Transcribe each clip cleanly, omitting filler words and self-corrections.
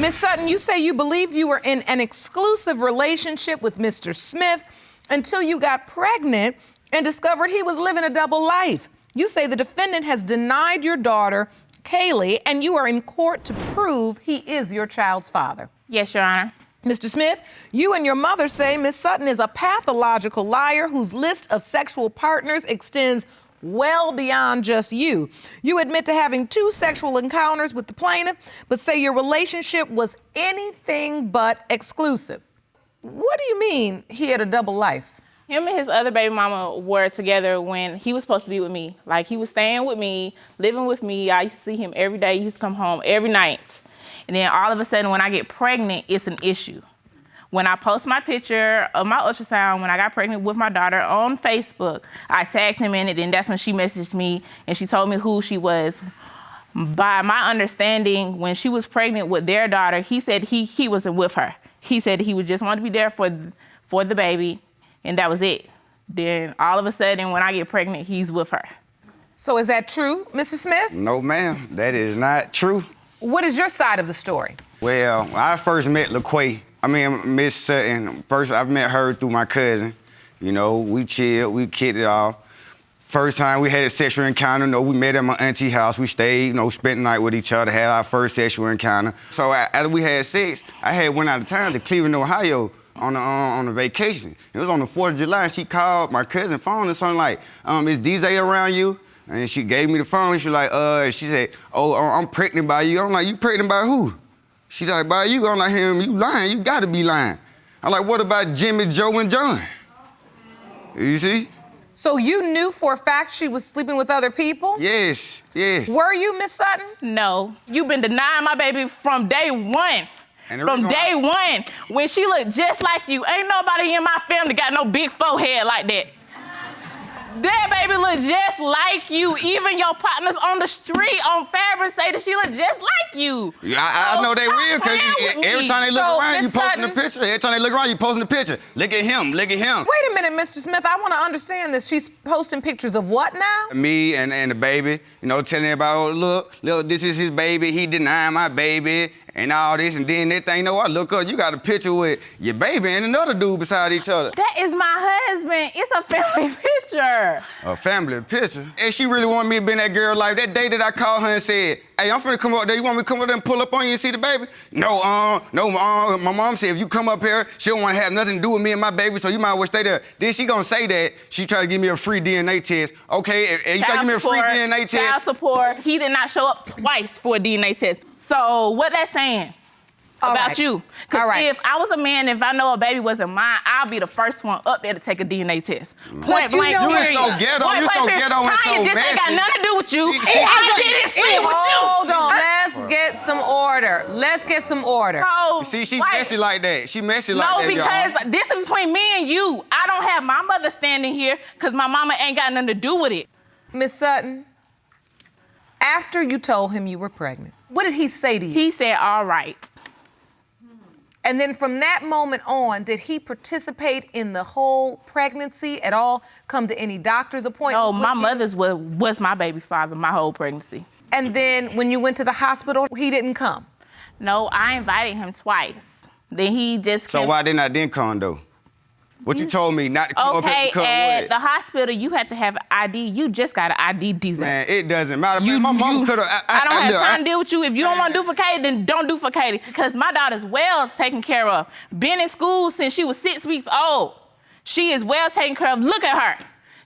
Miss Sutton, you say you believed you were in an exclusive relationship with Mr. Smith until you got pregnant and discovered he was living a double life. You say the defendant has denied your daughter, Cayleigh, and you are in court to prove he is your child's father. Yes, Your Honor. Mr. Smith, you and your mother say Miss Sutton is a pathological liar whose list of sexual partners extends well beyond just you. You admit to having 2 sexual encounters with the plaintiff, but say your relationship was anything but exclusive. What do you mean he had a double life? Him and his other baby mama were together when he was supposed to be with me. Like, he was staying with me, living with me. I used to see him every day. He used to come home every night. And then all of a sudden, when I get pregnant, it's an issue. When I post my picture of my ultrasound when I got pregnant with my daughter on Facebook, I tagged him in it, and that's when she messaged me, and she told me who she was. By my understanding, when she was pregnant with their daughter, he said he wasn't with her. He said he would just want to be there for the baby, and that was it. Then all of a sudden, when I get pregnant, he's with her. So is that true, Mr. Smith? No, ma'am, that is not true. What is your side of the story? Well, when I first met Miss Sutton, first I met her through my cousin. You know, we chilled, we kicked it off. First time we had a sexual encounter, we met at my auntie house. We stayed, spent the night with each other, had our first sexual encounter. So after we had sex, I had went out of town to Cleveland, Ohio on a vacation. It was on the 4th of July, and she called my cousin's phone and something like, is DJ around you? And she gave me the phone, and she was like, she said, oh, I'm pregnant by you. I'm like, you pregnant by who? She's like, by you. I'm like, you lying, you gotta be lying. I'm like, what about Jimmy, Joe, and John? You see? So you knew for a fact she was sleeping with other people? Yes, yes. Were you, Miss Sutton? No, you've been denying my baby from day one. From day one, when she looked just like you. Ain't nobody in my family got no big forehead like that. That baby look just like you. Even your partners on the street on Fabric say that she look just like you. Yeah, I know they will, because every time they look around, you posting the picture. Every time they look around, you posting the picture. Look at him, look at him. Wait a minute, Mr. Smith, I want to understand this. She's posting pictures of what now? Me and the baby, telling everybody, oh, look, this is his baby. He denying my baby and all this, and then that thing, I look up, you got a picture with your baby and another dude beside each other. That is my husband. It's a family picture. A family picture? And she really wanted me to be in that girl life. That day that I called her and said, hey, I'm finna come up there. You want me to come up there and pull up on you and see the baby? No, my mom said if you come up here, she don't want to have nothing to do with me and my baby, so you might as well stay there. Then she gonna say that. She tried to give me a free DNA test. Okay, and you try to give me a free DNA test. Child support. He did not show up twice for a DNA test. So what that's saying about you? Because if I was a man, if I know a baby wasn't mine, I'll be the first one up there to take a DNA test. Point blank, you is so ghetto, you so ghetto and so this messy. ain't got nothing to do with you. I didn't see with you. Hold on, let's get some order. Let's get some order. So, see, she messy like that. She messy like that, No, because this is between me and you. I don't have my mother standing here because my mama ain't got nothing to do with it. Miss Sutton, after you told him you were pregnant, what did he say to you? He said, all right. And then from that moment on, did he participate in the whole pregnancy at all? Come to any doctor's appointments? No, my mother's was my baby father my whole pregnancy. And then when you went to the hospital, he didn't come? No, I invited him twice. Then he just So why didn't I then come, though? What you told me not to come up here to come at the hospital, you had to have an ID. You just got an ID design. Man, it doesn't matter. My mom could have. I don't have time to deal with you. If you don't want to do for Cayleigh, then don't do for Cayleigh. Because my daughter's well taken care of. Been in school since she was 6 weeks old. She is well taken care of. Look at her.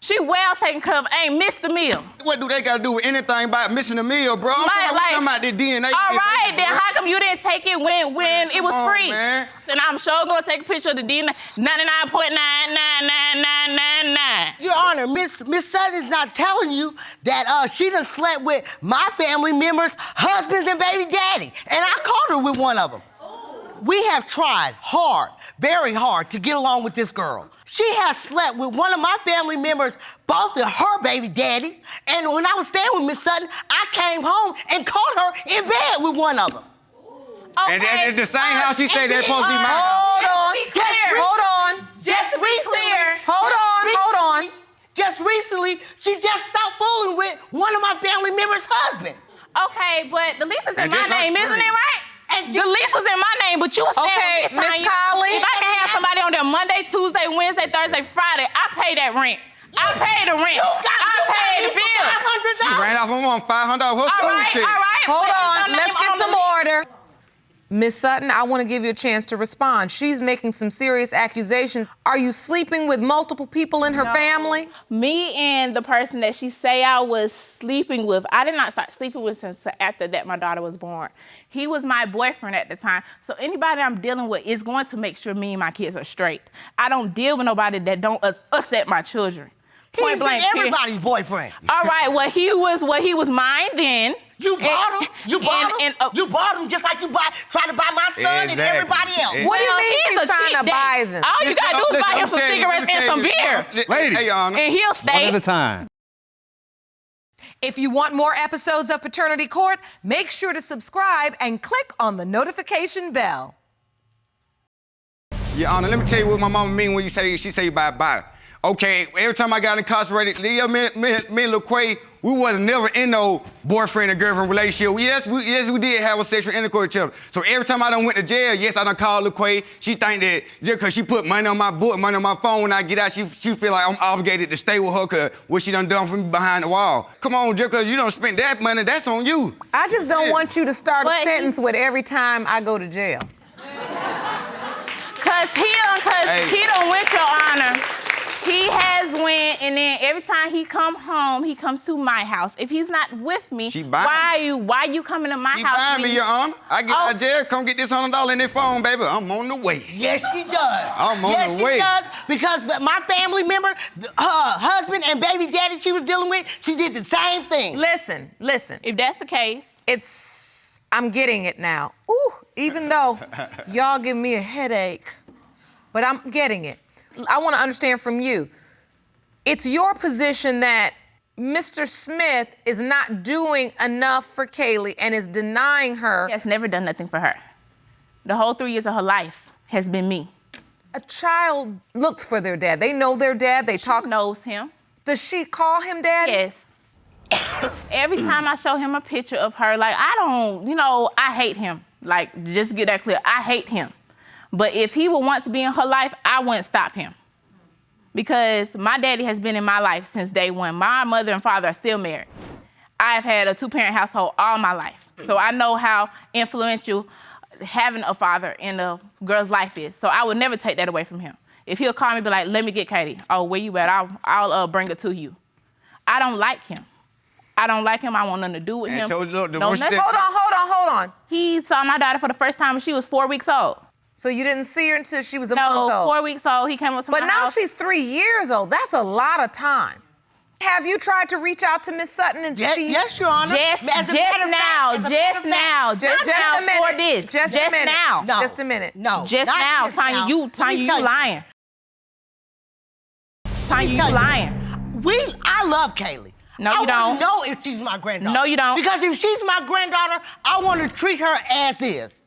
She well taken care of, ain't missed a meal. What do they got to do with anything about missing a meal, bro? I'm talking about the DNA. All right, then how come you didn't take it when it was free? Man. Then I'm sure gonna take a picture of the DNA, 99.99999. Your Honor, Miss Sutton is not telling you that she done slept with my family members' husbands and baby daddy, and I caught her with one of them. We have tried hard, very hard, to get along with this girl. She has slept with one of my family members, both of her baby daddies, and when I was staying with Miss Sutton, I came home and caught her in bed with one of them. Okay. And at the same house, she said they're supposed to be mine. Hold on. Just recently. Hold on. Just recently, she just stopped fooling with one of my family members' husband. Okay, but the lease is in And my this name, her isn't it, friend. right? And The lease was in my name, but you was staying Okay, with me, Miss Tanya. Cayleigh. If I can have somebody on there Monday, Tuesday, Wednesday, Thursday, Friday, I pay that rent. I pay the rent. I pay the bill. She ran off my mom $500. All right. Hold Put on, your let's name get on some the- order. Miss Sutton, I want to give you a chance to respond. She's making some serious accusations. Are you sleeping with multiple people in her family? Me and the person that she say I was sleeping with, I did not start sleeping with since after that my daughter was born. He was my boyfriend at the time. So anybody I'm dealing with is going to make sure me and my kids are straight. I don't deal with nobody that don't upset my children. He's been everybody's boyfriend. All right, well, he was mine then. You bought him. You bought him. You bought him just like you trying to buy my son and everybody else. What do you mean he's she's a trying cheap to date. buy them? All you gotta do is buy him some cigarettes and some beer. Ladies. Hey, Your Honor. And he'll stay. One at a time. If you want more episodes of Paternity Court, make sure to subscribe and click on the notification bell. Your Honor, let me tell you what my mama mean when she say you bye-bye. Okay, every time I got incarcerated, me and Laquay, we wasn't never in no boyfriend and girlfriend relationship. Yes, we did have a sexual intercourse with each other. So every time I done went to jail, yes, I done called Laquay. She think that just because she put money on my book, money on my phone when I get out, she feel like I'm obligated to stay with her because what she done for me behind the wall. Come on, just because you don't spend that money, that's on you. I just don't want you to start a sentence with every time I go to jail. Cause he done went, Your Honor. He has went, and then every time he come home, he comes to my house. If he's not with me, why you coming to my house? She buying me, Your Honor. I get out of jail, come get this $100 in their phone, baby. I'm on the way. Yes, she does. I'm on the way. Yes, she does, because my family member, her husband and baby daddy she was dealing with, she did the same thing. Listen. If that's the case. I'm getting it now. Ooh, even though y'all give me a headache, but I'm getting it. I want to understand from you. It's your position that Mr. Smith is not doing enough for Cayleigh and is denying her. He has never done nothing for her. The whole 3 years of her life has been me. A child looks for their dad. They know their dad. They talk. She knows him. Does she call him daddy? Yes. Every time I show him a picture of her, like, I hate him. Like, just to get that clear, I hate him. But if he would want to be in her life, I wouldn't stop him. Because my daddy has been in my life since day one. My mother and father are still married. I've had a two-parent household all my life. So I know how influential having a father in a girl's life is. So I would never take that away from him. If he'll call me and be like, let me get Cayleigh. Oh, where you at? I'll bring her to you. I don't like him. I want nothing to do with him. So look, Hold on. He saw my daughter for the first time when she was 4 weeks old. So you didn't see her until she was a month old? No, 4 weeks old, he came up to my house. But now she's 3 years old. That's a lot of time. Have you tried to reach out to Miss Sutton and see? Yes, Your Honor. Just now, for this. Just a minute. Now. No. Just a minute. No. Just not now, just Tanya, now. you lying. Tanya, you lying. I love Cayleigh. No, you don't. I want to know if she's my granddaughter. No, you don't. Because if she's my granddaughter, I want to treat her as is.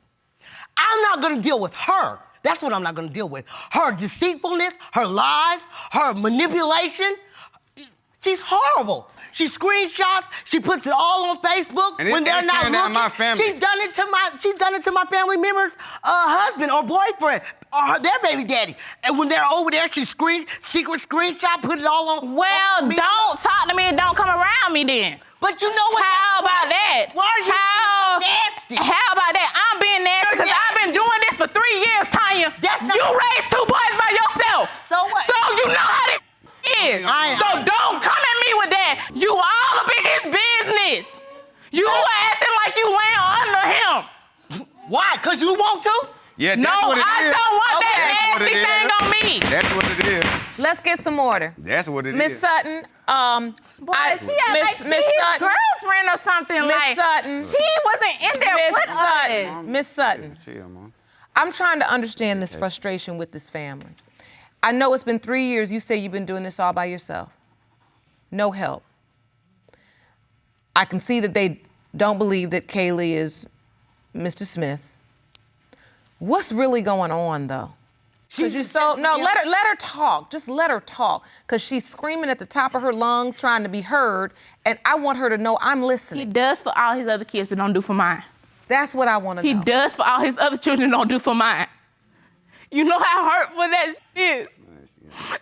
I'm not going to deal with her. That's what I'm not going to deal with. Her deceitfulness, her lies, her manipulation. She's horrible. She screenshots. She puts it all on Facebook when they're not looking. My family. She's done it to my family members' husband or boyfriend or their baby daddy. And when they're over there, she secret screenshot, put it all on. Well, don't talk to me and don't come around me then. But you know what? How about that? Why are you being nasty? How about that? I'm being nasty because I've been doing this for 3 years, Tanya. You raised 2 boys by yourself. So what? So you know how this is. So don't come at me with that. You all up in his business. You are acting like you went under him. Why? Because you want to? Yeah, that's what it is. I don't want that That's nasty thing on me. That's what it is. Let's get some order. That's what it is. Miss Sutton, She had Miss Sutton, girlfriend or something. Miss Sutton. She wasn't in there with us. Miss Sutton. I'm trying to understand this frustration with this family. I know it's been 3 years. You say you've been doing this all by yourself. No help. I can see that they don't believe that Cayleigh is Mr. Smith's. What's really going on, though? Let her talk. Just let her talk. Because she's screaming at the top of her lungs, trying to be heard, and I want her to know I'm listening. He does for all his other kids, but don't do for mine. That's what I want to know. He does for all his other children, don't do for mine. You know how hurtful that is?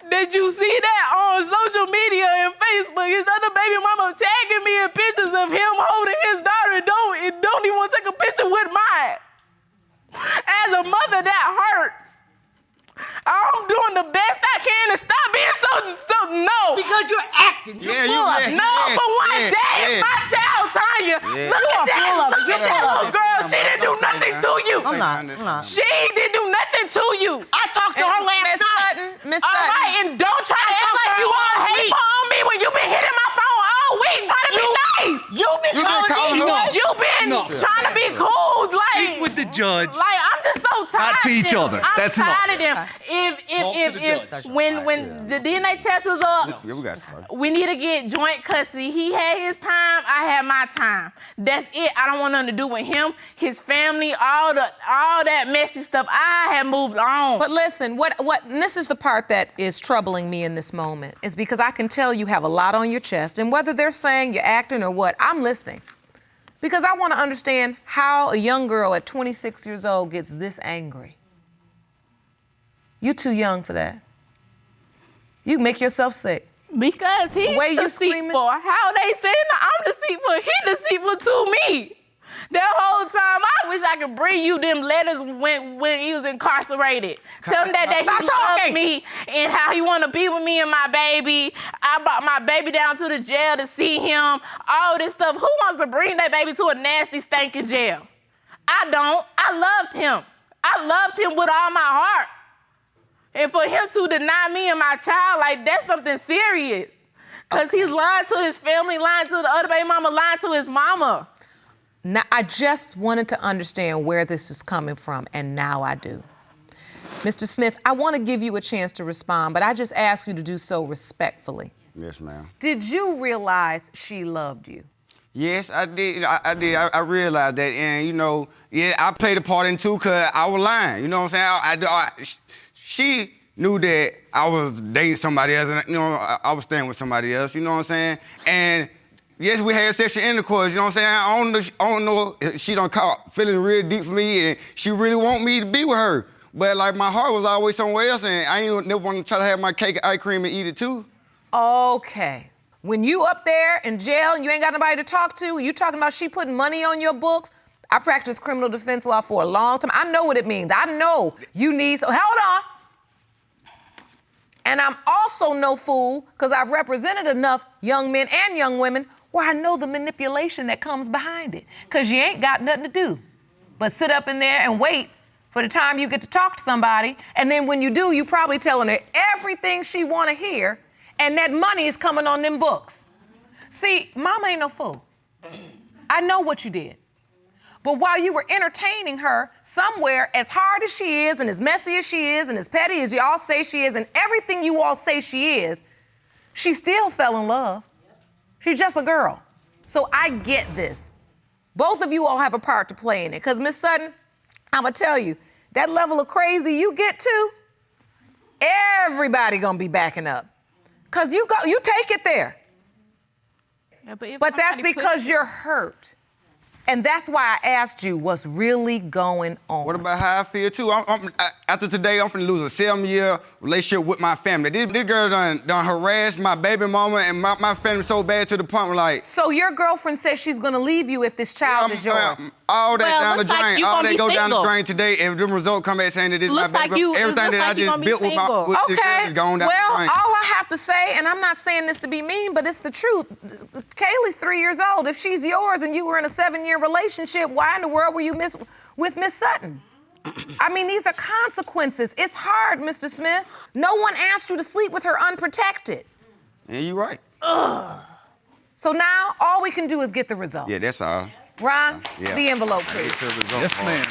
Did you see that on social media and Facebook? His other baby mama tagging me in pictures of him holding his daughter and don't even want to take a picture with mine. As a mother, that hurts. I'm doing the best I can to stop being so no. Because you're acting. You're full of it. No, for one day, my child, Tanya, look at that. Look at that little girl. She didn't do nothing to you. I'm not. She didn't do nothing to you. I talked to her last night. Miss All Sutton. right, and don't try to act like you all hateful on me when you been hitting my phone all week trying to be nice. You've been calling me. You've been trying to be cool, like. Speak with the judge. Like, I'm just so tired. Not to each of other. them. That's I'm enough. tired of them. If when the DNA test was up, Yeah, we got it, sorry. we need to get joint custody. He had his time, I had my time. That's it. I don't want nothing to do with him, his family, all that messy stuff. I have moved on. But listen, and this is the part that is troubling me in this moment, is because I can tell you have a lot on your chest, and whether they're saying you're acting or what, I'm listening. Because I want to understand how a young girl at 26 years old gets this angry. You're too young for that. You make yourself sick. Because he's The way you deceitful. screaming? How they saying I'm deceitful? He deceitful to me. That whole time, I wish I could bring you them letters when he was incarcerated. Tell him that he loves me and how he want to be with me and my baby. I brought my baby down to the jail to see him. All this stuff. Who wants to bring that baby to a nasty, stinking jail? I don't. I loved him. I loved him with all my heart. And for him to deny me and my child, like, that's something serious. Because he's lying to his family, lying to the other baby mama, lying to his mama. Now, I just wanted to understand where this was coming from, and now I do. Mr. Smith, I want to give you a chance to respond, but I just ask you to do so respectfully. Yes, ma'am. Did you realize she loved you? Yes, I did. I did. I realized that, and I played a part in it too, cause I was lying. You know what I'm saying? She knew that I was dating somebody else, and I was staying with somebody else. You know what I'm saying? And yes, we had sexual intercourse. You know what I'm saying? I don't know if she done caught feeling real deep for me, and she really want me to be with her. But like my heart was always somewhere else, and I ain't never want to try to have my cake and ice cream and eat it too. Okay. When you up there in jail and you ain't got nobody to talk to, you talking about she putting money on your books? I practiced criminal defense law for a long time. I know what it means. I know you need, so hold on. And I'm also no fool, because I've represented enough young men and young women where I know the manipulation that comes behind it. Because you ain't got nothing to do but sit up in there and wait for the time you get to talk to somebody. And then when you do, you probably telling her everything she want to hear, and that money is coming on them books. See, mama ain't no fool. I know what you did. But while you were entertaining her, somewhere, as hard as she is, and as messy as she is, and as petty as y'all say she is, and everything you all say she is, she still fell in love. She's just a girl. So I get this. Both of you all have a part to play in it. Because Miss Sutton, I'm gonna tell you, that level of crazy you get to, everybody gonna be backing up. Because you take it there. Yeah, but that's because you're hurt. And that's why I asked you what's really going on. What about how I feel too? After today, I'm finna lose a 7-year relationship with my family. This girl done harassed my baby mama and my family so bad to the point where like. So your girlfriend says she's gonna leave you if this child is yours. All that down the looks like drain. you All gonna that be go down the single. drain today. If the result come back saying that this is my Looks like baby, you- it everything looks that I like you just gonna be built with single. this girl is going down Well, the drain. all I have to say, and I'm not saying this to be mean, but it's the truth. Cayleigh's 3 years old. If she's yours and you were in a 7-year relationship, why in the world were you with Miss Sutton? I mean, these are consequences. It's hard, Mr. Smith. No one asked you to sleep with her unprotected. Yeah, you right. So now all we can do is get the result. Yeah, that's all. Ron, Yeah. the envelope, please. Get to the result. Yes, ma'am.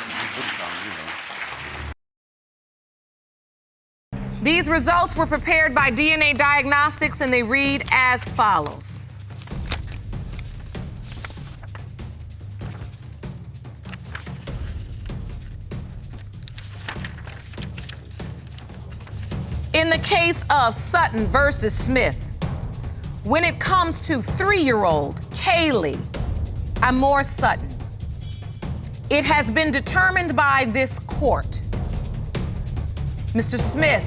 These results were prepared by DNA Diagnostics, and they read as follows. In the case of Sutton versus Smith, when it comes to 3-year-old Cayleigh Armour Sutton, It has been determined by this court, Mr. Smith,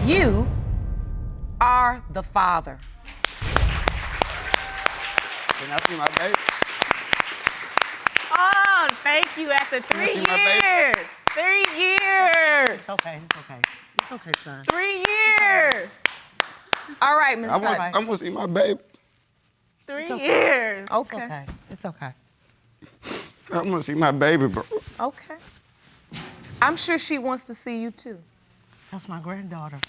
you are the father. Can I see my baby? Oh, thank you. After 3 see my baby? years. 3 years. It's okay, it's okay. It's okay, son. 3 years. All right, Ms. Sutton. I'm gonna see my baby. 3 years. It's Okay. okay, it's okay. I'm gonna see my baby, bro. Okay. I'm sure she wants to see you too. That's my granddaughter.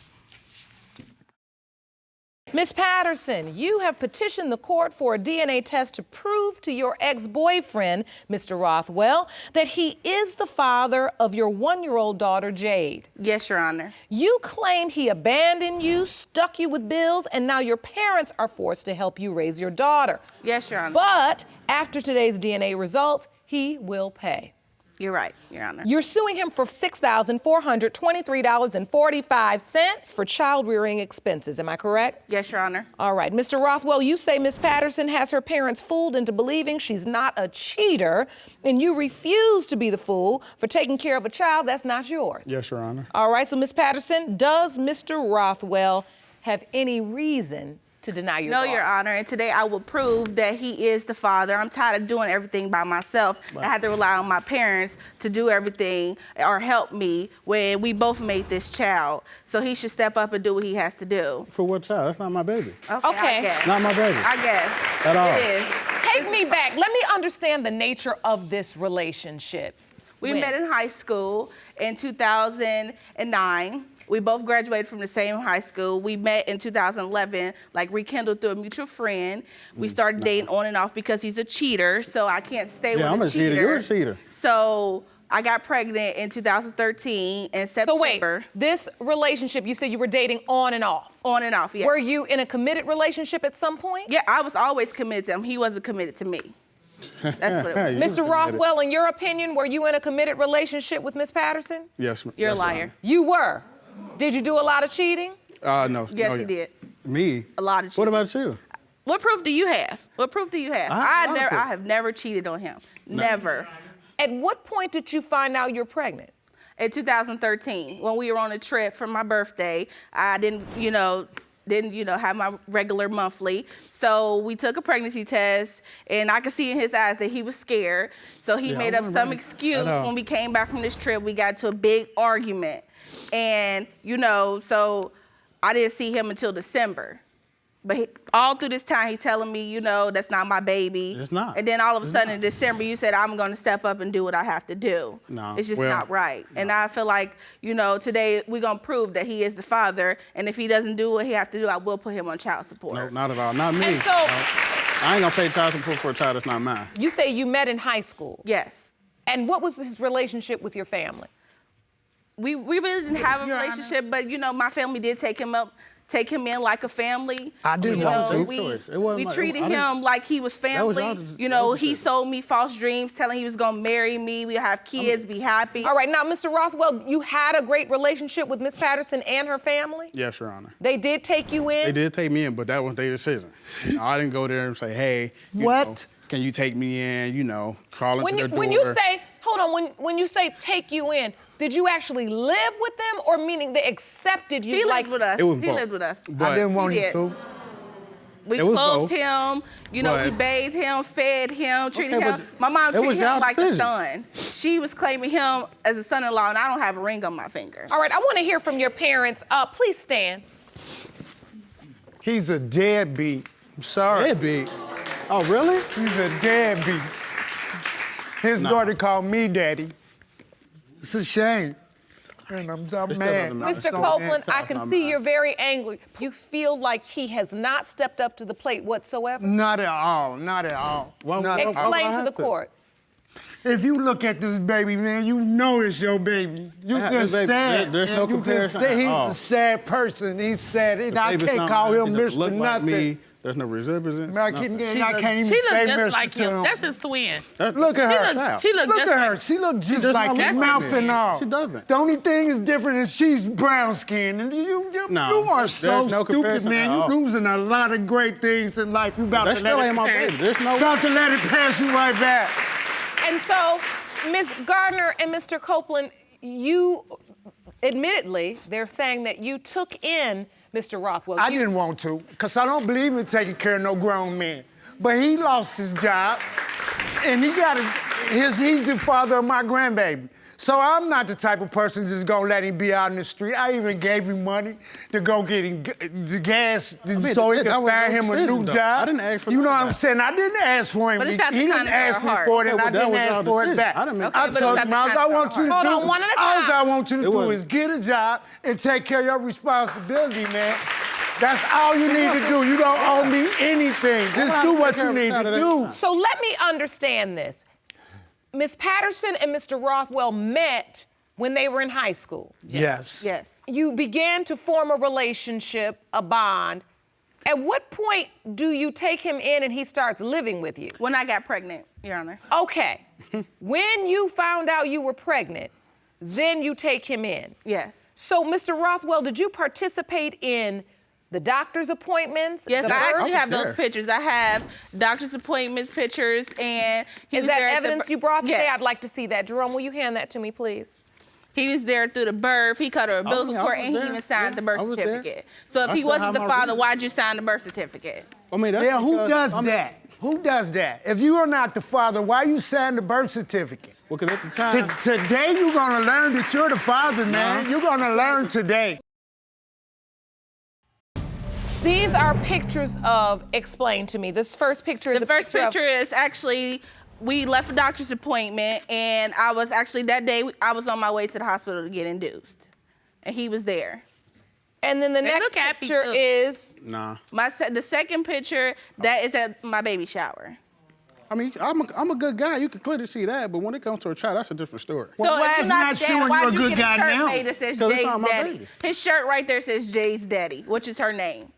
Ms. Patterson, you have petitioned the court for a DNA test to prove to your ex-boyfriend, Mr. Rothwell, that he is the father of your 1-year-old daughter, Jayde. Yes, Your Honor. You claimed he abandoned you, stuck you with bills, and now your parents are forced to help you raise your daughter. Yes, Your Honor. But after today's DNA results, he will pay. You're right, Your Honor. You're suing him for $6,423.45 for child rearing expenses. Am I correct? Yes, Your Honor. All right. Mr. Rothwell, you say Miss Patterson has her parents fooled into believing she's not a cheater, and you refuse to be the fool for taking care of a child that's not yours. Yes, Your Honor. All right. So, Miss Patterson, does Mr. Rothwell have any reason to deny your No, daughter? Your Honor, and today I will prove that he is the father. I'm tired of doing everything by myself. I had to rely on my parents to do everything or help me when we both made this child. So he should step up and do what he has to do. For what child? That's not my baby. Okay. I guess. Not my baby. I guess. At all. It is. Take me back. Let me understand the nature of this relationship. We When? met in high school in 2009. We both graduated from the same high school. We met in 2011, rekindled through a mutual friend. We started dating on and off because he's a cheater, so I can't stay with I'm a a cheater. cheater. You're a cheater. So I got pregnant in 2013 in September. So wait, this relationship, you said you were dating on and off. On and off, yeah. Were you in a committed relationship at some point? Yeah, I was always committed to him. He wasn't committed to me. That's what it was. You Mr. committed. Rothwell, in your opinion, were you in a committed relationship with Miss Patterson? Yes, You're yes, a liar. You were. Did you do a lot of cheating? No. Yes, no, he did. Me? A lot of cheating. What about you? What proof do you have? What proof do you have? I have a lot of proof. I have never cheated on him. Never. At what point did you find out you're pregnant? In 2013, when we were on a trip for my birthday, I didn't have my regular monthly. So we took a pregnancy test, and I could see in his eyes that he was scared. So he made up some excuse. When we came back from this trip, we got into a big argument. And, so I didn't see him until December. But all through this time, he's telling me, that's not my baby. It's not. And then all of a sudden in December, you said, I'm going to step up and do what I have to do. No. It's just Well, not right. no. And I feel like, today we're going to prove that he is the father. And if he doesn't do what he has to do, I will put him on child support. No, not at all. Not me. And so- No. I ain't gonna pay child support for a child that's not mine. You say you met in high school. Yes. And what was his relationship with your family? We really didn't have a Your Honor. relationship, but, my family did take him in like a family. I didn't You want know, to. we, It wasn't we like- treated I didn't- him like he was was family. y'all just- He sold me false dreams, telling he was gonna marry me, we'll have kids, be happy. All right, now, Mr. Rothwell, you had a great relationship with Miss Patterson and her family? Yes, Your Honor. They did take you in? They did take me in, but that was their decision. I didn't go there and say, hey, What? know, can you take me in, crawl into their door. When you say, hold on, when you say take you in, did you actually live with them, or meaning they accepted you? He lived with us. It was He both. lived with us. But I didn't want He him did. to. We It was clothed both. him, we But- bathed him, fed him, treated Okay, him. but My mom it treated was him y'all like a decision. son. She was claiming him as a son-in-law, and I don't have a ring on my finger. All right, I want to hear from your parents. Please stand. He's a deadbeat. I'm sorry. Deadbeat. Oh, really? He's a deadbeat. His daughter called me daddy. It's a shame. And I'm so It still mad. doesn't matter. Mr. So- Copeland, I can I'm see not. you're very angry. You feel like he has not stepped up to the plate whatsoever? Not at all. Not at all. Well, Not at all. Explain to have the to. court. If you look at this baby, man, you know it's your baby. You Yeah, just this baby- sad. there's man. no You just comparison sad. at He's all. a sad person. He's sad. I Baby's can't not call mine. him He doesn't Mr. look like Nothing. me. There's no resemblance. I nothing. can't even say She Mr. look just like to him. him. That's his twin. Look at her. She look Look just at her. like- She looks just does like not his look mouth like me. and all. She doesn't. The only thing is different is she's brown skinned. And you No, are there's so no stupid, comparison man. at You're all. losing a lot of great things in life. You about That to still let ain't it my pass. baby. There's no- About to let it pass you right back. And so, Ms. Gardner and Mr. Copeland, you, admittedly, they're saying that you took in Mr. Rothwell. I didn't want to, because I don't believe in taking care of no grown man. But he lost his job, and he's the father of my grandbaby. So I'm not the type of person that's gonna let him be out in the street. I even gave him money to go get him the gas so he could find him a new job. I didn't ask for You know what that. I'm saying? I didn't ask for him. But He it's not the didn't kind of ask me heart. for it, and Okay, I well, didn't that was ask our for it decision. back. I didn't make Okay, I but it's told not him, the all kind I of want you to heart. do, Hold on, one at a all time. I want you to It do was- is get a job and take care of your responsibility, man. That's all you need to do. You don't owe me anything. Just do what you need to do. So let me understand this. Ms. Patterson and Mr. Rothwell met when they were in high school. Yes. Yes. You began to form a relationship, a bond. At what point do you take him in and he starts living with you? When I got pregnant, Your Honor. Okay. When you found out you were pregnant, then you take him in. Yes. So, Mr. Rothwell, did you participate in the doctor's appointments? Yes, the I birth? actually have those there. pictures. I have doctor's appointments pictures, and he Is was that there at the evidence bir- you brought today? Yes. I'd like to see that. Jerome, will you hand that to me, please? He was there through the birth. He cut her umbilical I cord, was and he there. even signed the birth I was there. certificate. So if I he still wasn't have the my father, reason. why'd you sign the birth certificate? I mean, that's Yeah, who because- does I mean, that? Who does that? If you are not the father, why you sign the birth certificate? Well, because at the time, Today you're gonna learn that you're the father, man. You're gonna learn today. These are pictures of, explain to me. This first picture is The a first picture of- picture is actually, we left a doctor's appointment, and I was actually, that day, I was on my way to the hospital to get induced. And he was there. And then the next look happy, picture too. is, nah. The second picture, that is at my baby shower. I mean, I'm a good guy. You can clearly see that, but when it comes to a child, that's a different story. Well, why if is you're not not the dad, showing why'd you a you good get guy shirt now? made that says 'Cause it's Jayde's on my daddy? baby. His shirt right there says Jayde's daddy, which is her name.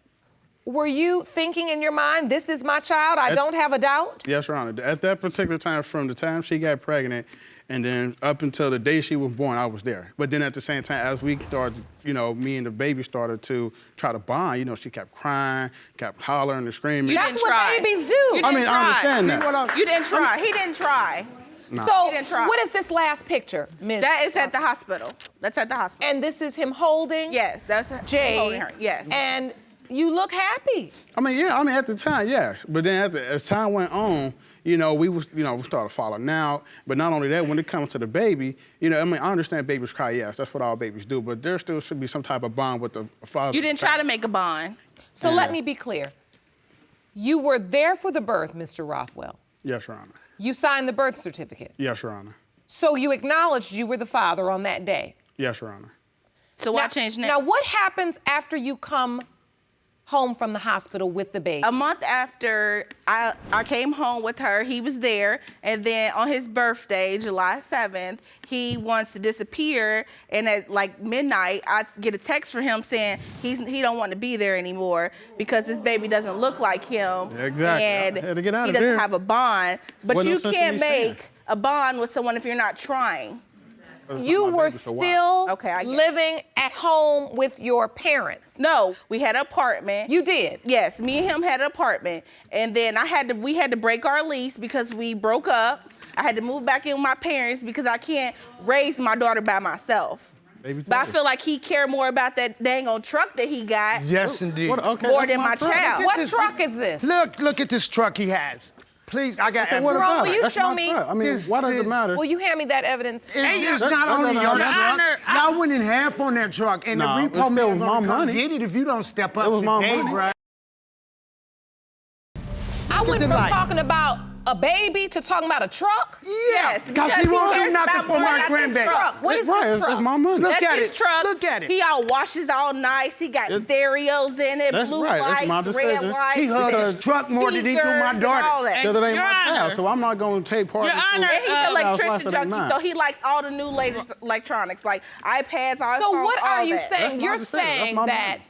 were you thinking in your mind, this is my child, I don't have a doubt? Yes, Your Honor. At that particular time, from the time she got pregnant, and then up until the day she was born, I was there. But then at the same time, as we started, me and the baby started to try to bond, she kept crying, kept hollering and screaming. You That's didn't what try. babies do. You I mean, didn't I try. understand See what that. You didn't try. He didn't try. So, He didn't try. what is this last picture, Ms.? That is at the hospital. That's at the hospital. And this is him holding Yes, that's Jayde. holding her. Yes. And you look happy. I mean, at the time, yes. But then as time went on, we started falling out. But not only that, when it comes to the baby, I understand babies cry, yes, that's what all babies do. But there still should be some type of bond with the father. You didn't try to make a bond. So let me be clear. You were there for the birth, Mr. Rothwell. Yes, Your Honor. You signed the birth certificate. Yes, Your Honor. So you acknowledged you were the father on that day. Yes, Your Honor. So why change now? Now, what happens after you come home from the hospital with the baby? A month after I came home with her, he was there, and then on his birthday, July 7th, he wants to disappear, and at like midnight, I get a text from him saying he don't want to be there anymore because this baby doesn't look like him. Exactly. And I had to get out he of doesn't there. have a bond. But Wasn't you no sense in can't me staying. make a bond with someone if you're not trying. You were so why? still Okay, I get it. living at home with your parents. No, we had an apartment. You did. Yes, me and him had an apartment, and then we had to break our lease because we broke up. I had to move back in with my parents because I can't raise my daughter by myself. Baby But I too. feel like he cared more about that dang old truck that he got. Yes, indeed. Okay, More that's than my truck. child. Look What at this- truck is this? Look at this truck he has. Please, I got So what evidence. Jerome, about will it? you That's show my me- truck. I mean, This- why does this- it matter? Will you hand me that evidence? It's not That only doesn't your matter. truck. Honor, Y'all went in half on that truck, and No, the it repo still man was gonna my come money. get it if you don't step up It was my today, money. bro. I went the from light. talking about a baby to talking about a truck? Yes, because because he won't cares do nothing about for more my than his grandbaby. truck. What is right, this truck? it's my money. Look That's at his it. truck. Look at it. He all washes all nice. He got It's- stereos in it, That's blue right, that's my lights, red decision. lights. He hugged his truck more than he do my speakers, daughter. and all that. Because it ain't Your my child, Honor. so I'm not going to take part Your in Honor, And he's an House electrician junkie, so he likes all the new latest electronics, like iPads, iPhones, So what all are you that. saying? That's my You're decision. That's saying my that money.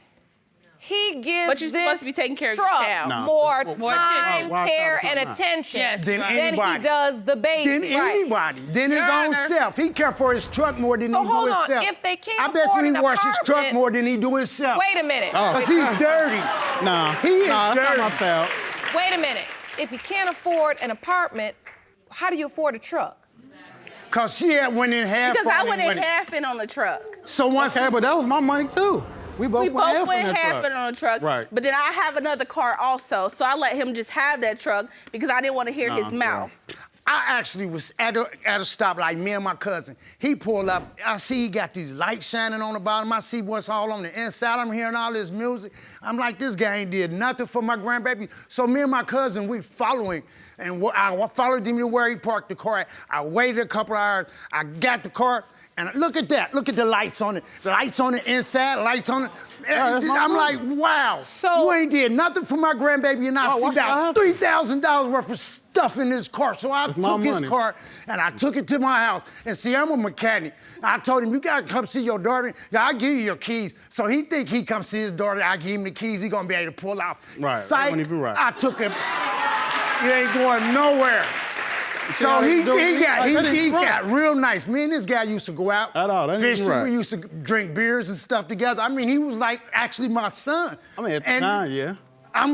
he gives But you're this supposed to be taking care of your truck child. No. more More time, why care, stop and now? attention Yes, Than right. than anybody. he does the baby. Than anybody. Than his Your own Honor. self. He care for his truck more than So he hold do on, himself. if they can't I bet afford you he an wash his truck apartment- more than he do himself. Wait a minute. Oh. Because he's dirty. Nah, He is nah, that's dirty. not my child. Wait a minute. If he can't afford an apartment, how do you afford a truck? Cause she had went in half. Because I on went it in when it- half in on the truck. So once. Okay, but that was my money too. We both went half in that truck. on the truck. Right. But then I have another car also, so I let him just have that truck because I didn't want to hear his mouth. I actually was at a stoplight, me and my cousin. He pulled up. I see he got these lights shining on the bottom. I see what's all on the inside. I'm hearing all this music. I'm like, this guy ain't did nothing for my grandbaby. So me and my cousin, we following. And I followed him to where he parked the car at. I waited a couple hours. I got the car. And look at that. Look at the lights on it. The lights on the inside, lights on it. I'm like, wow. So- you ain't did nothing for my grandbaby, and I see what's about that? $3,000 worth of stuff in his car. So I It's my took his money. car and I took it to my house. And see, I'm a mechanic. I told him, you gotta come see your daughter. Yeah, I'll give you your keys. So he think he come see his daughter. I give him the keys. He gonna be able to pull off. Right, that Psych, wouldn't even right. I took him. He ain't going nowhere. So how he they do it? Like, that ain't right. got real nice. Me and this guy used to go out At all, that ain't fishing. right. We used to drink beers and stuff together. I mean, he was like actually my son. I mean, at the And time, yeah. I'm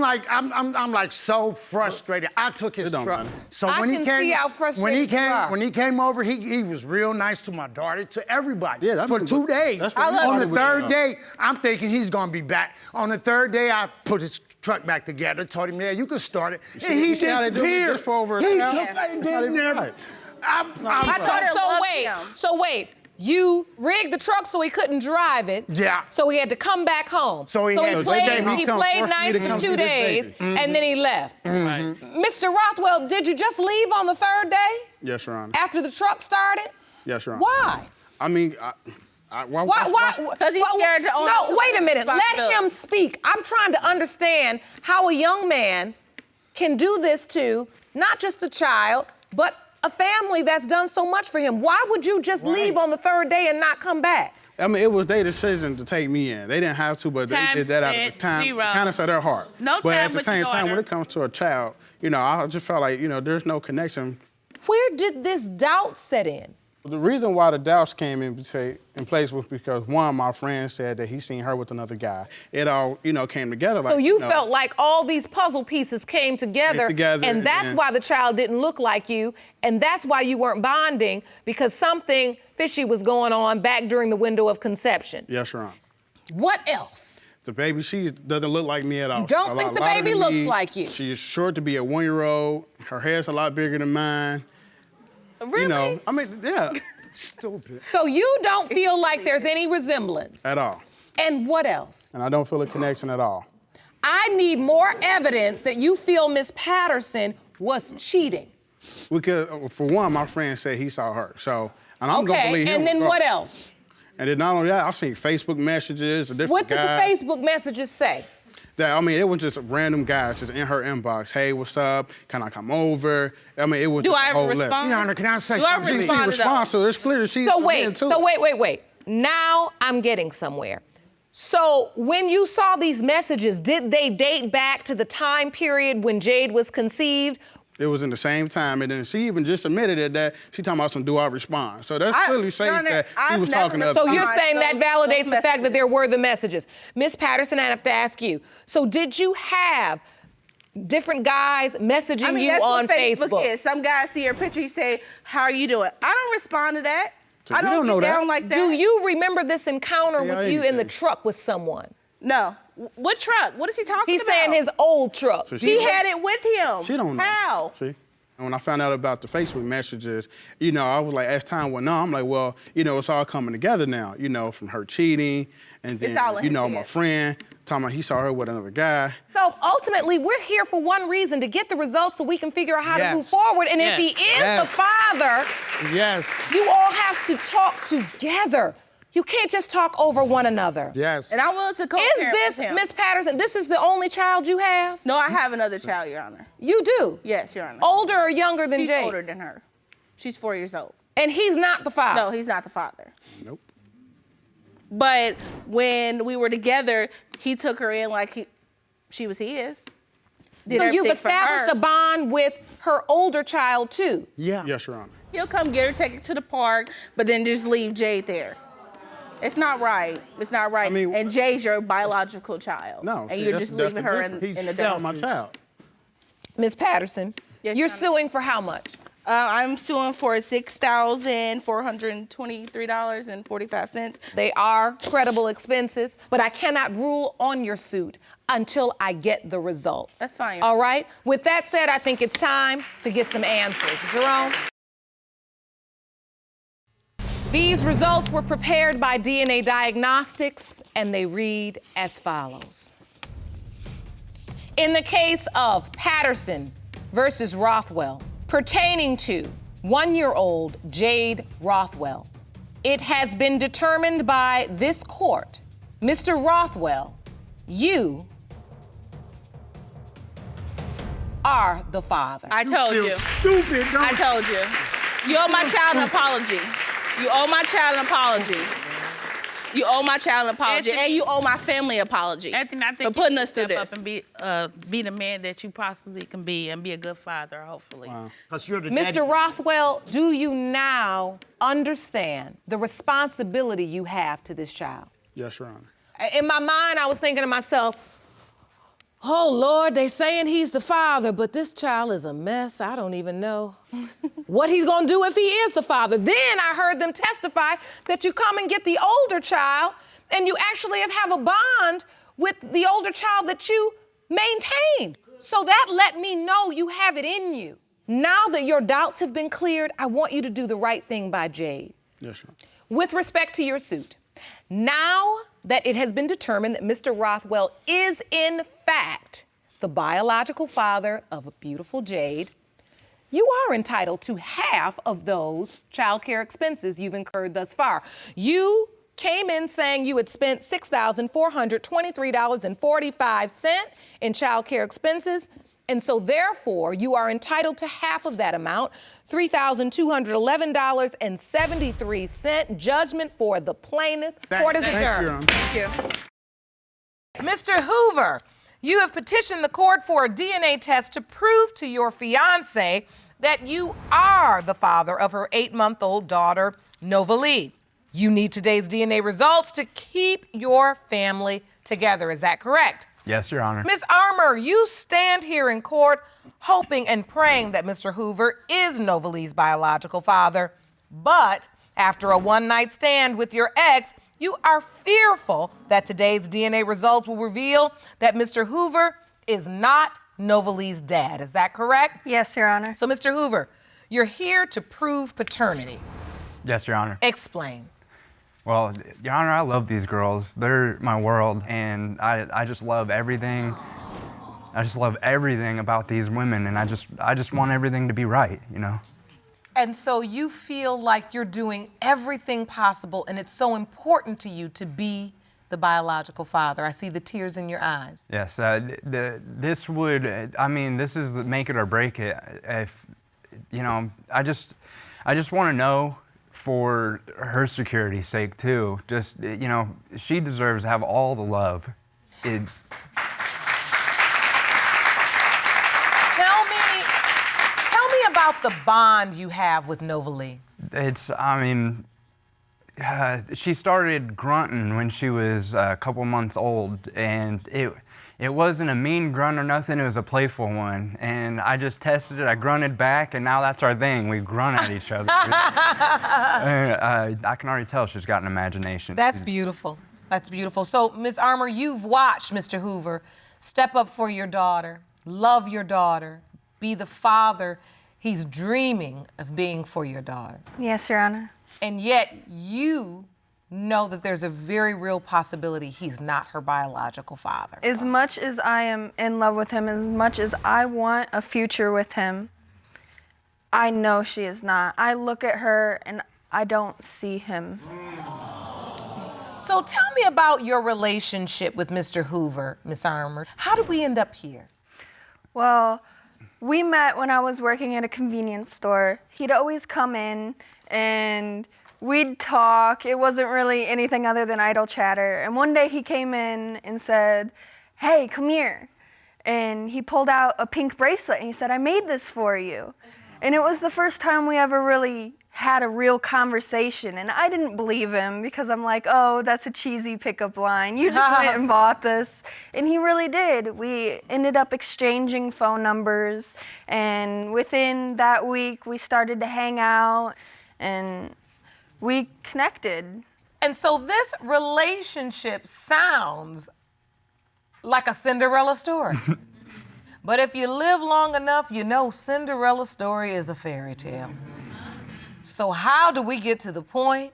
like so frustrated. I took his It don't truck. matter. So I when he can came, see how frustrated you are. when he came over, he was real nice to my daughter, to everybody. Yeah, that's for what- 2 days. that's what On everybody the would third do. day, I'm thinking he's gonna be back. On the third day, I put his truck back together. Told him, yeah, you can start it. And he you see how they do it disappeared. just for over an He hour? took Yeah. and That's how then they do never. it. My daughter loves him. So wait, you rigged the truck so he couldn't drive it. Yeah. So he had to come back home. So he had to played, stay home. he Come played force me nice to for come 2 see this days, baby. and then he left. Right. Mr. Rothwell, did you just leave on the third day Yes, Your Honor. after the truck started? Yes, Your Honor. Why? I mean, why? Why? 'Cause he's scared to own No, the wait a minute. Let responsibility. him speak. I'm trying to understand how a young man can do this to not just a child, but a family that's done so much for him. Why would you just leave on the third day and not come back? I mean, it was their decision to take me in. They didn't have to, but they Time did that out of spent, time, 0. kind of to their heart. No but time at the with same your time, when daughter. it comes to a child, I just felt like, there's no connection. Where did this doubt set in? The reason why the doubts came in place was because one, my friend said that he seen her with another guy. It all, came together. So you felt like all these puzzle pieces came together, and that's and- why the child didn't look like you, and that's why you weren't bonding, because something fishy was going on back during the window of conception. Yes, Your Honor. What else? The baby, she doesn't look like me at all. You don't She's a think the lot baby than looks me. like you? She's short to be a 1-year-old. Her hair's a lot bigger than mine. Really? I mean, yeah, Stupid. So you don't feel like there's any resemblance. at all. And what else? And I don't feel a connection at all. I need more evidence that you feel Miss Patterson was cheating. Because, for one, my friend said he saw her. So, and I'm gonna Okay, believe him. and then what regardless. else? And then not only that, I've seen Facebook messages of different What did the guys. Facebook messages say? It was just random guys just in her inbox. Hey, what's up? Can I come over? I mean, it was Do just I a ever whole letter. respond? Your Honor, can I say Do I something? She respond to responds, so it's clear that she's So wait. Now I'm getting somewhere. So when you saw these messages, did they date back to the time period when Jayde was conceived? It was in the same time, and then she even just admitted it that she talking about some do I respond. So that's clearly saying Your Honor, that she I've was never talking to other So responded. you're people. saying that Those validates the fact that messages. there were the messages. Miss Patterson, I have to ask you. So did you have different guys messaging you that's on what Facebook Facebook? is. Some guys see your picture, he say, "How are you doing?" I don't respond to that. So I you don't don't get know that. down like that. Do you remember this encounter Yeah, with you in the anything. truck with someone? No. What truck? What is he talking He's about? saying his old truck. So she- He had it with him. She don't know. How? See? And when I found out about the Facebook messages, I was like, as time went on, I'm like, well, it's all coming together now, from her cheating, and then, It's all in his my head. friend talking about he saw her with another guy. So ultimately, we're here for one reason, to get the results so we can figure out how to Yes. move forward. And if he Yes. is Yes. the father, Yes. you all have to talk together. You can't just talk over one another. Yes. And I'm willing to co-parent Is this, with him. Miss Patterson, this is the only child you have? No, I have another child, Your Honor. You do? Yes, Your Honor. Older or younger than She's Jayde? older than her. She's 4 years old. And he's not the father? No, he's not the father. Nope. But when we were together, he took her in like she was his. Did So you've everything for established her. a bond with her older child too? Yeah. Yes, Your Honor. He'll come get her, take her to the park, but then just leave Jayde there. It's not right. It's not right. I mean- and Jayde's your biological child. No. And see, you're that's just leaving her different. in the He's selling dark. my child. Miss Patterson, Yes, you're Your Honor. suing for how much? I'm suing for $6,423.45. They are credible expenses, but I cannot rule on your suit until I get the results. That's fine. All right? With that said, I think it's time to get some answers. Jerome? These results were prepared by DNA Diagnostics, and they read as follows. In the case of Patterson versus Rothwell, pertaining to 1-year-old Jayde Rothwell, it has been determined by this court, Mr. Rothwell, you are the father. I told you. Stupid, don't I told you. You owe my child an apology. You owe my child an apology. You owe my child an apology, Anthony, and you owe my family an apology Anthony, I think for putting us through step this. up and be the man that you possibly can be and be a good father, hopefully. Wow. You're the daddy. Mr. Rothwell, do you now understand the responsibility you have to this child? Yes, Your Honor. In my mind, I was thinking to myself, oh, Lord, they saying he's the father, but this child is a mess. I don't even know what he's gonna do if he is the father. Then I heard them testify that you come and get the older child and you actually have a bond with the older child that you maintain. So that let me know you have it in you. Now that your doubts have been cleared, I want you to do the right thing by Jayde. Yes, Your Honor. With respect to your suit, now that it has been determined that Mr. Rothwell is in fact the biological father of a beautiful Jayde, you are entitled to half of those child care expenses you've incurred thus far. You came in saying you had spent $6,423.45 in child care expenses, and so therefore you are entitled to half of that amount, $3,211.73. Judgment for the plaintiff. Court is adjourned. Thank you. Mr. Hoover, you have petitioned the court for a DNA test to prove to your fiancée that you are the father of her 8-month-old daughter, Novalee. You need today's DNA results to keep your family together. Is that correct? Yes, Your Honor. Ms. Armour, you stand here in court hoping and praying that Mr. Hoover is Novalee's biological father. But after a one-night stand with your ex, you are fearful that today's DNA results will reveal that Mr. Hoover is not Novalee's dad. Is that correct? Yes, Your Honor. So, Mr. Hoover, you're here to prove paternity. Yes, Your Honor. Explain. Well, Your Honor, I love these girls. They're my world, and I just love everything. I just love everything about these women, and I just want everything to be right, you know? And so you feel like you're doing everything possible, and it's so important to you to be the biological father. I see the tears in your eyes. Yes, this is make it or break it. If, you know, I just want to know for her security's sake too. Just, you know, she deserves to have all the love. Tell me about the bond you have with Novalee. She started grunting when she was a couple months old, and it wasn't a mean grunt or nothing, it was a playful one. And I just tested it, I grunted back, and now that's our thing. We grunt at each other. I can already tell she's got an imagination. That's beautiful. That's beautiful. So, Ms. Armour, you've watched Mr. Hoover step up for your daughter, love your daughter, be the father he's dreaming of being for your daughter. Yes, Your Honor. And yet you know that there's a very real possibility he's not her biological father. As much as I am in love with him, as much as I want a future with him, I know she is not. I look at her and I don't see him. So tell me about your relationship with Mr. Hoover, Miss Armour. How did we end up here? Well, we met when I was working at a convenience store. He'd always come in and we'd talk. It wasn't really anything other than idle chatter. And one day he came in and said, "Hey, come here." And he pulled out a pink bracelet and he said, "I made this for you." And it was the first time we ever really had a real conversation. And I didn't believe him because I'm like, oh, that's a cheesy pickup line. You just went and bought this. And he really did. We ended up exchanging phone numbers. And within that week, we started to hang out and we connected. And so this relationship sounds like a Cinderella story. But if you live long enough, you know Cinderella's story is a fairy tale. So how do we get to the point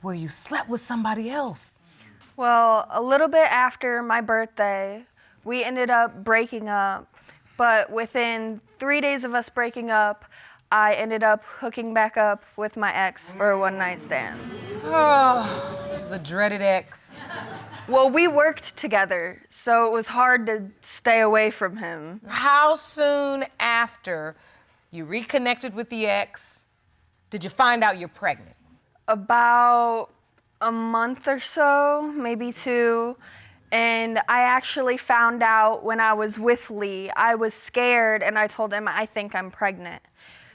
where you slept with somebody else? Well, a little bit after my birthday, we ended up breaking up. But within 3 days of us breaking up, I ended up hooking back up with my ex for a one-night stand. Oh, the dreaded ex. Well, we worked together, so it was hard to stay away from him. How soon after you reconnected with the ex did you find out you're pregnant? About a month or so, maybe 2. And I actually found out when I was with Lee. I was scared and I told him, I think I'm pregnant.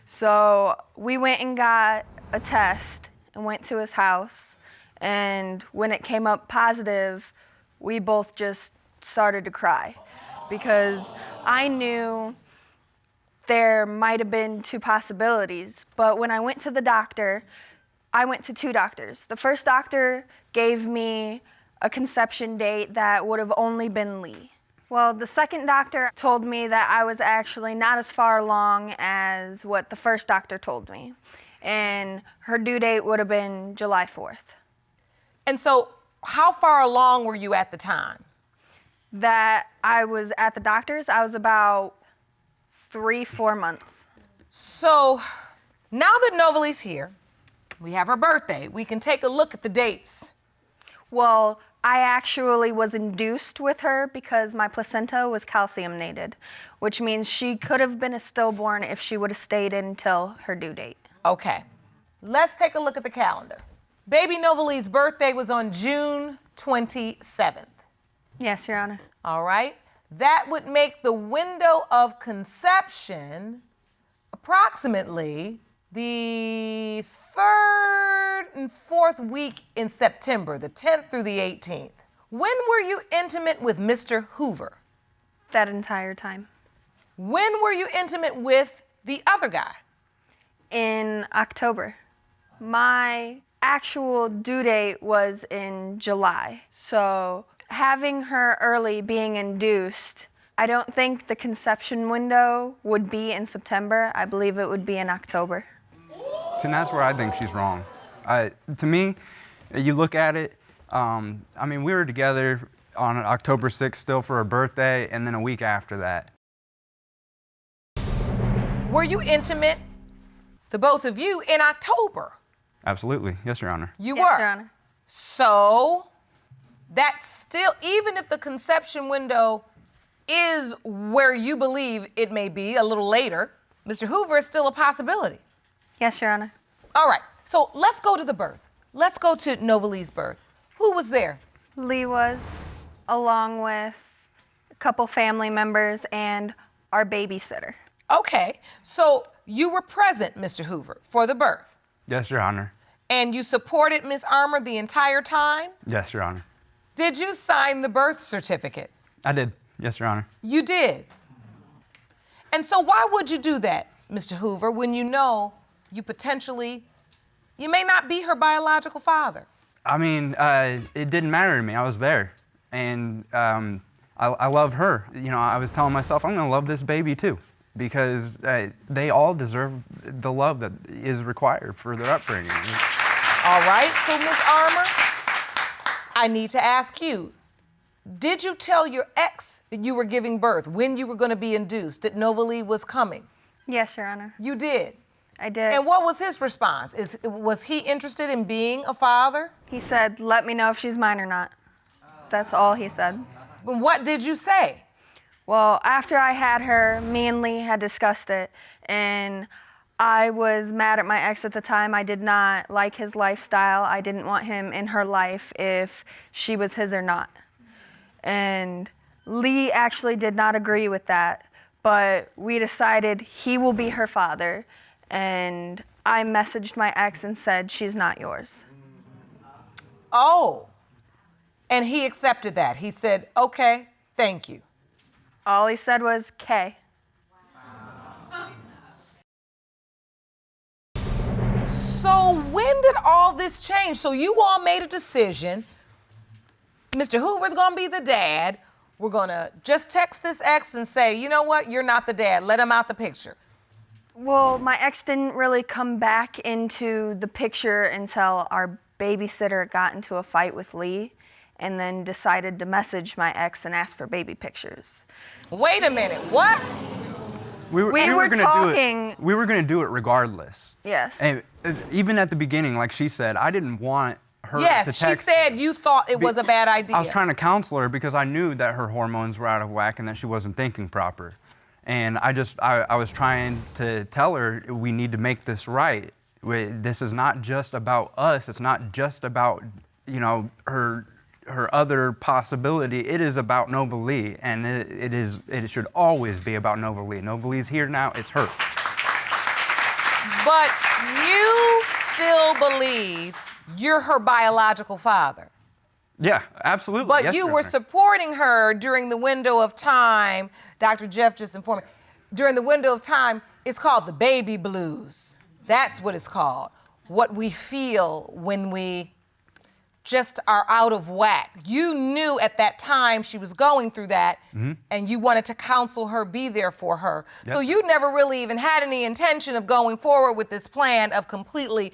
So we went and got a test and went to his house. And when it came up positive, we both just started to cry because I knew there might have been 2 possibilities. But when I went to the doctor, I went to 2 doctors. The first doctor gave me a conception date that would have only been Lee. Well, the second doctor told me that I was actually not as far along as what the first doctor told me. And her due date would have been July 4th. And so how far along were you at the time? That I was at the doctor's, I was about 3-4 months. So now that Novalee's here, we have her birthday. We can take a look at the dates. Well, I actually was induced with her because my placenta was calciumated, which means she could have been a stillborn if she would have stayed in until her due date. Okay, let's take a look at the calendar. Baby Novalee's birthday was on June 27th. Yes, Your Honor. All right, that would make the window of conception approximately the 3rd and 4th week in September, the 10th through the 18th. When were you intimate with Mr. Hoover? That entire time. When were you intimate with the other guy? In October. My actual due date was in July. So having her early, being induced, I don't think the conception window would be in September. I believe it would be in October. And that's where I think she's wrong. To me, you look at it, I mean, we were together on October 6th still for her birthday, and then a week after that. Were you intimate, the both of you, in October? Absolutely. Yes, Your Honor. You Yes, were? Your Honor. So that's still, even if the conception window is where you believe it may be a little later, Mr. Hoover is still a possibility. Yes, Your Honor. All right, so let's go to the birth. Let's go to Novalee's birth. Who was there? Lee was, along with a couple family members and our babysitter. Okay, so you were present, Mr. Hoover, for the birth. Yes, Your Honor. And you supported Miss Armour the entire time? Yes, Your Honor. Did you sign the birth certificate? I did. Yes, Your Honor. You did. And so why would you do that, Mr. Hoover, when you know you may not be her biological father? I mean, it didn't matter to me. I was there. And I love her. You know, I was telling myself, I'm gonna love this baby too, because they all deserve the love that is required for their upbringing. All right, so Miss Armour, I need to ask you, did you tell your ex that you were giving birth, when you were gonna be induced, that Novalee was coming? Yes, Your Honor. You did? I did. And what was his response? Was he interested in being a father? He said, let me know if she's mine or not. That's all he said. And what did you say? Well, after I had her, me and Lee had discussed it, and I was mad at my ex at the time. I did not like his lifestyle. I didn't want him in her life if she was his or not. And Lee actually did not agree with that, but we decided he will be her father, and I messaged my ex and said, she's not yours. Oh, and he accepted that. He said, okay, thank you. All he said was, K. So when did all this change? So you all made a decision. Mr. Hoover's gonna be the dad. We're gonna just text this ex and say, you know what, you're not the dad. Let him out the picture. Well, my ex didn't really come back into the picture until our babysitter got into a fight with Lee and then decided to message my ex and ask for baby pictures. Wait a minute, what? We were gonna talking. We were gonna do it regardless. Yes. And even at the beginning, like she said, I didn't want her to Yes, text. she said you thought it was a bad idea. I was trying to counsel her because I knew that her hormones were out of whack and that she wasn't thinking proper. And I was trying to tell her we need to make this right. This is not just about us. It's not just about, you know, her other possibility. It is about Novalee, and it should always be about Novalee. Novalee's here now. It's her. But you still believe you're her biological father. Yeah, absolutely. But yes, you Your were Honor. supporting her during the window of time. Dr. Jeff just informed me. During the window of time, it's called the baby blues. That's what it's called. What we feel when we just are out of whack. You knew at that time she was going through that, and you wanted to counsel her, be there for her. Yep. So you never really even had any intention of going forward with this plan of completely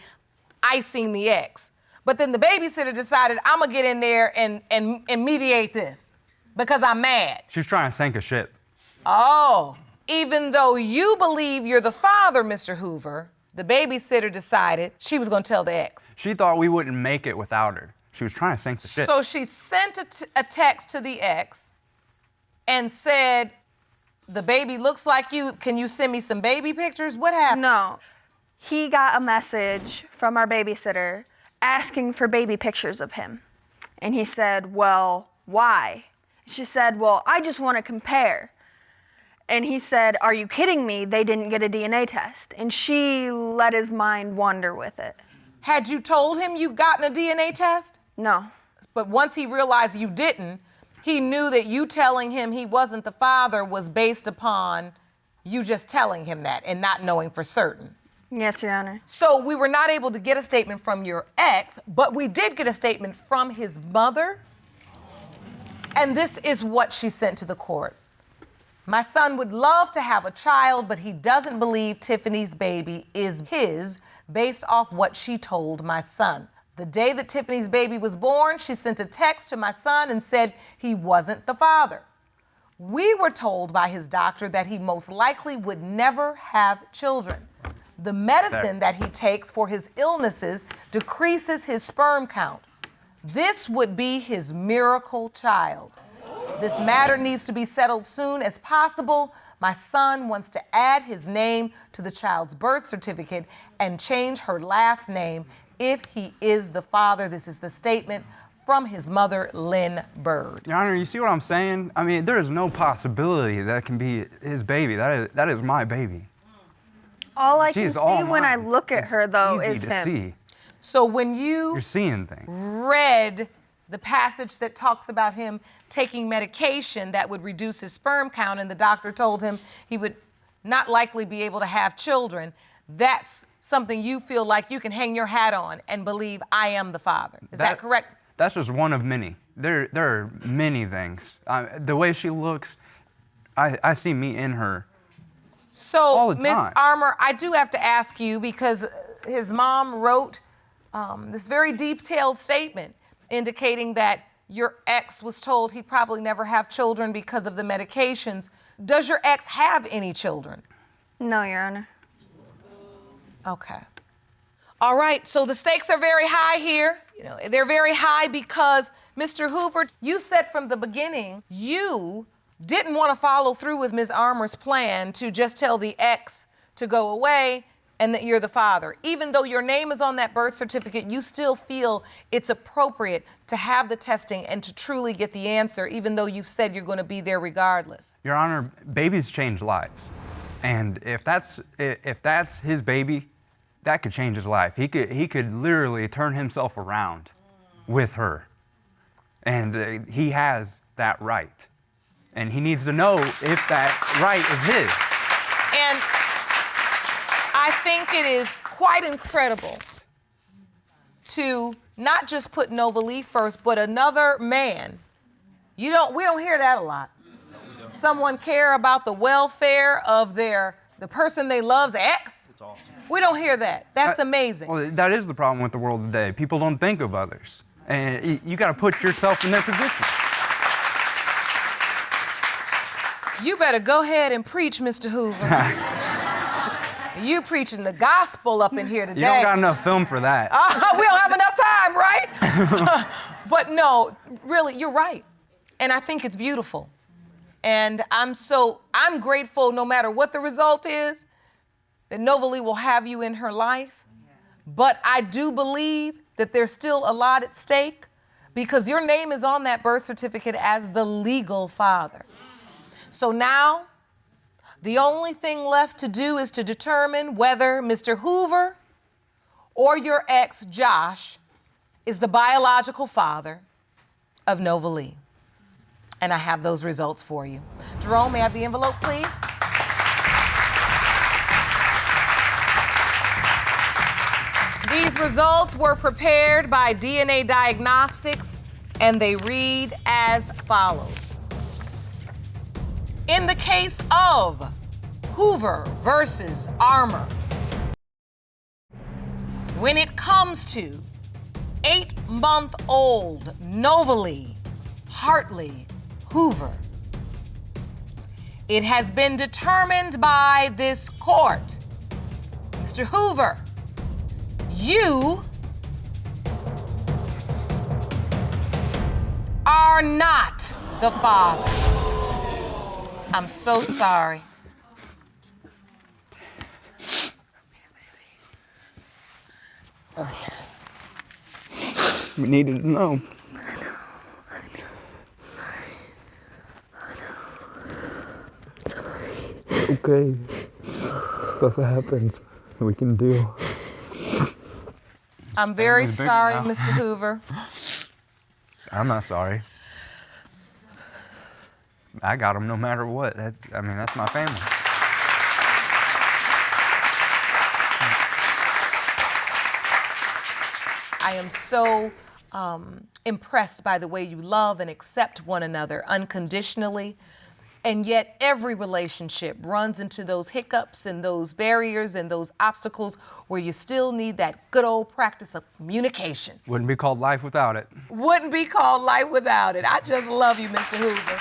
icing the ex. But then the babysitter decided, I'm gonna get in there and mediate this because I'm mad. She's trying to sink a ship. Oh, even though you believe you're the father, Mr. Hoover, the babysitter decided she was gonna tell the ex. She thought we wouldn't make it without her. She was trying to sink the ship. So she sent a text to the ex and said, the baby looks like you. Can you send me some baby pictures? What happened? No. He got a message from our babysitter asking for baby pictures of him. And he said, well, why? She said, well, I just want to compare. And he said, are you kidding me? They didn't get a DNA test. And she let his mind wander with it. Had you told him you'd gotten a DNA test? No. But once he realized you didn't, he knew that you telling him he wasn't the father was based upon you just telling him that and not knowing for certain. Yes, Your Honor. So we were not able to get a statement from your ex, but we did get a statement from his mother. And this is what she sent to the court. My son would love to have a child, but he doesn't believe Tiffany's baby is his based off what she told my son. The day that Tiffany's baby was born, she sent a text to my son and said he wasn't the father. We were told by his doctor that he most likely would never have children. The medicine that he takes for his illnesses decreases his sperm count. This would be his miracle child. This matter needs to be settled soon as possible. My son wants to add his name to the child's birth certificate and change her last name if he is the father. This is the statement from his mother, Lynn Bird. Your Honor, you see what I'm saying? I mean, there is no possibility that can be his baby. That is my baby. All I She can is see all when I mine. look at It's her, though, easy is to him. see. So when you You're seeing things. read the passage that talks about him taking medication that would reduce his sperm count, and the doctor told him he would not likely be able to have children, that's something you feel like you can hang your hat on and believe I am the father. Is that correct? That's just one of many. There are many things. The way she looks, I see me in her. all So, the Miss time. Armour, I do have to ask you because his mom wrote this very detailed statement indicating that your ex was told he'd probably never have children because of the medications. Does your ex have any children? No, Your Honor. Okay. All right, so the stakes are very high here. You know, they're very high because, Mr. Hoover, you said from the beginning you didn't want to follow through with Ms. Armour's plan to just tell the ex to go away and that you're the father. Even though your name is on that birth certificate, you still feel it's appropriate to have the testing and to truly get the answer, even though you've said you're going to be there regardless. Your Honor, babies change lives. And if that's his baby, that could change his life. He could literally turn himself around with her. And he has that right. And he needs to know if that right is his. And I think it is quite incredible to not just put Novalee first, but another man. We don't hear that a lot. Someone care about the welfare of the person they love's ex. It's awesome. We don't hear that. That's amazing. Well, that is the problem with the world today. People don't think of others. And you got to put yourself in their position. You better go ahead and preach, Mr. Hoover. You preaching the gospel up in here today. You don't got enough film for that. We don't have enough time, right? But no, really, you're right. And I think it's beautiful. And I'm grateful no matter what the result is, that Novalee will have you in her life. But I do believe that there's still a lot at stake because your name is on that birth certificate as the legal father. So now, the only thing left to do is to determine whether Mr. Hoover or your ex, Josh, is the biological father of Novalee. And I have those results for you. Jerome, may I have the envelope, please? These results were prepared by DNA Diagnostics, and they read as follows. In the case of Hoover versus Armour, when it comes to 8-month-old Novalee Hartley Hoover, it has been determined by this court, Mr. Hoover, you are not the father. I'm so sorry. We needed to know. It's okay. Stuff happens. We can deal. I'm very Family's bigger sorry, now. Mr. Hoover. I'm not sorry. I got him no matter what. That's my family. I am so impressed by the way you love and accept one another unconditionally. And yet every relationship runs into those hiccups and those barriers and those obstacles where you still need that good old practice of communication. Wouldn't be called life without it. Wouldn't be called life without it. I just love you, Mr. Hoover.